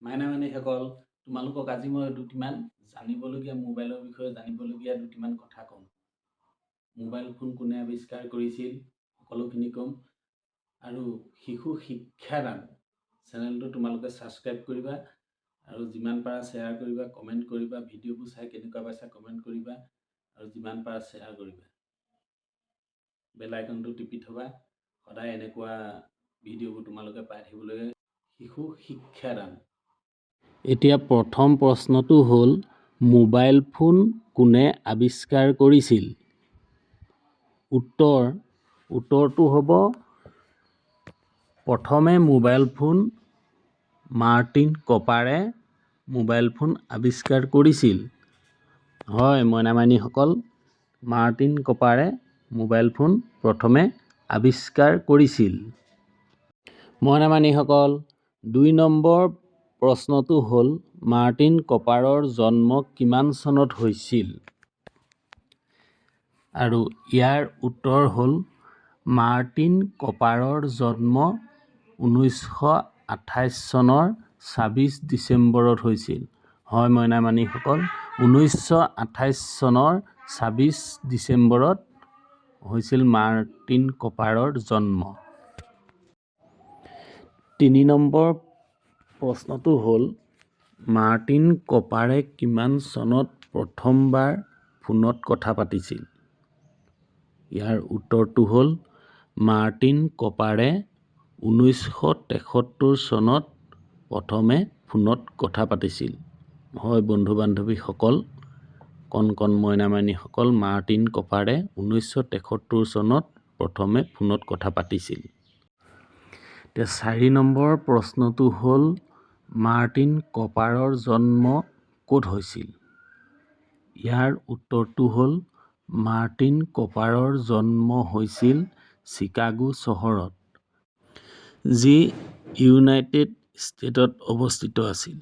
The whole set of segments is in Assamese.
মাইনামানীসকল, তোমালোকক আজি মই দুটিমান জানিবলগীয়া মোবাইলৰ বিষয়ে জানিবলগীয়া দুটিমান কথা ক'ম। মোবাইল ফোন কোনে আৱিষ্কাৰ কৰিছিল সকলোখিনি ক'ম। আৰু শিশু শিক্ষাদান চেনেলটো তোমালোকে ছাবস্ক্ৰাইব কৰিবা আৰু যিমান পাৰা শ্বেয়াৰ কৰিবা, কমেণ্ট কৰিবা, ভিডিঅ'বোৰ চাই কেনেকুৱা পাইছা কমেণ্ট কৰিবা আৰু যিমান পাৰা শ্বেয়াৰ কৰিবা। বেল আইকনটো টিপি থবা, সদায় এনেকুৱা ভিডিঅ'বোৰ তোমালোকে পাই থাকিবলৈ। শিশু শিক্ষাদান। এতিয়া প্ৰথম প্ৰশ্নটো হ'ল, মোবাইল ফোন কোনে আৱিষ্কাৰ কৰিছিল? উত্তৰটো হ'ব, প্ৰথমে মোবাইল ফোন মাৰ্টিন কপাৰে মোবাইল ফোন আৱিষ্কাৰ কৰিছিল। হয় মইনামাইনীসকল, মাৰ্টিন কপাৰে মোবাইল ফোন প্ৰথমে আৱিষ্কাৰ কৰিছিল। মইনামাইনীসকল, ২ নম্বৰ প্ৰশ্নটো হ'ল, মাৰ্টিন কপাৰৰ জন্ম কিমান চনত হৈছিল? আৰু ইয়াৰ উত্তৰ হ'ল, মাৰ্টিন কপাৰৰ জন্ম 1928 চনৰ ২৬ ডিচেম্বৰত হৈছিল। হয় মইনামাইনীসকল, 1928 চনৰ ২৬ ডিচেম্বৰত হৈছিল মাৰ্টিন কপাৰৰ জন্ম। ৩ নম্বৰ প্ৰশ্নটো হ'ল, মাৰ্টিন কপাৰে কিমান চনত প্ৰথমবাৰ ফোনত কথা পাতিছিল? ইয়াৰ উত্তৰটো হ'ল, মাৰ্টিন কপাৰে 1973 চনত প্ৰথমে ফোনত কথা পাতিছিল। হয় বন্ধু বান্ধৱীসকল, কণ মইনামাইনীসকল, মাৰ্টিন কপাৰে 1973 চনত প্ৰথমে ফোনত কথা পাতিছিল। এতিয়া ৪ নম্বৰ প্ৰশ্নটো হ'ল, মাৰ্টিন কপাৰৰ জন্ম ক'ত হৈছিল? ইয়াৰ উত্তৰটো হ'ল, মাৰ্টিন কপাৰৰ জন্ম হৈছিল চিকাগো চহৰত, যি ইউনাইটেড ষ্টেটত অৱস্থিত আছিল।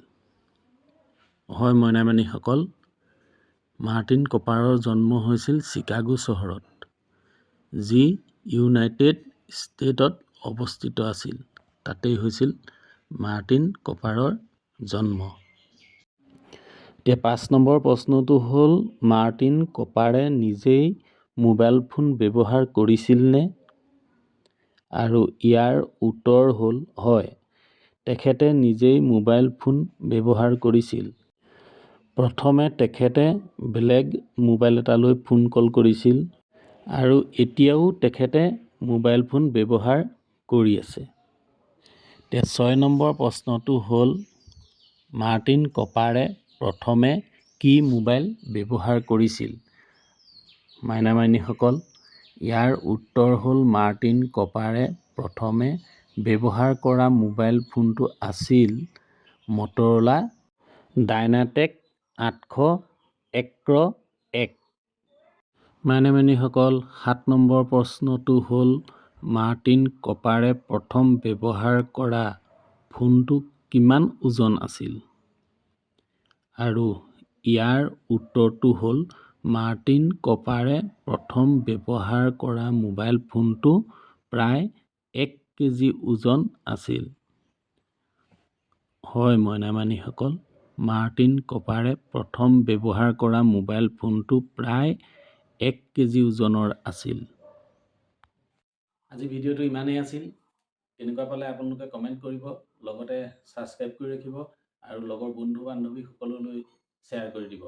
হয় মইনামাইনীসকল, মাৰ্টিন কপাৰৰ জন্ম হৈছিল চিকাগো চহৰত, যি ইউনাইটেড ষ্টেটত অৱস্থিত আছিল। তাতেই হৈছিল মাৰ্টিন কপাৰৰ জন্ম। এতিয়া ৫ নম্বৰ প্ৰশ্নটো হ'ল, মাৰ্টিন কপাৰে নিজেই মোবাইল ফোন ব্যৱহাৰ কৰিছিলনে? আৰু ইয়াৰ উত্তৰ হ'ল, হয়, তেখেতে নিজেই মোবাইল ফোন ব্যৱহাৰ কৰিছিল। প্ৰথমে তেখেতে বেলেগ মোবাইল এটালৈ ফোন কল কৰিছিল আৰু এতিয়াও তেখেতে মোবাইল ফোন ব্যৱহাৰ কৰি আছে। এতিয়া ৬ নম্বৰ প্ৰশ্নটো হ'ল, মাৰ্টিন কপাৰে প্ৰথমে কি মোবাইল ব্যৱহাৰ কৰিছিল? মাইনামাইনীসকল, ইয়াৰ উত্তৰ হ'ল, মাৰ্টিন কপাৰে প্ৰথমে ব্যৱহাৰ কৰা মোবাইল ফোনটো আছিল মটৰ'লা ডাইনাটেক ৮০০ এক্ৰ১। মাইনামাইনীসকল, ৭ নম্বৰ প্ৰশ্নটো হ'ল, মাৰ্টিন কপাৰে প্ৰথম ব্যৱহাৰ কৰা ফোনটো কিমান ওজন আছিল? আৰু ইয়াৰ উত্তৰটো হ'ল, মাৰ্টিন কপাৰে প্ৰথম ব্যৱহাৰ কৰা মোবাইল ফোনটো প্ৰায় ১ কেজি ওজন আছিল। হয় মইনামাইনীসকল, মাৰ্টিন কপাৰে প্ৰথম ব্যৱহাৰ কৰা মোবাইল ফোনটো প্ৰায় ১ কেজি ওজনৰ আছিল। আজি ভিডিঅ'টো ইমানেই আছিল। কেনেকুৱা পালে আপোনালোকে কমেণ্ট কৰিব, লগতে ছাবস্ক্ৰাইব কৰি ৰাখিব আৰু লগৰ বন্ধু বান্ধৱীসকললৈ শ্বেয়াৰ কৰি দিব।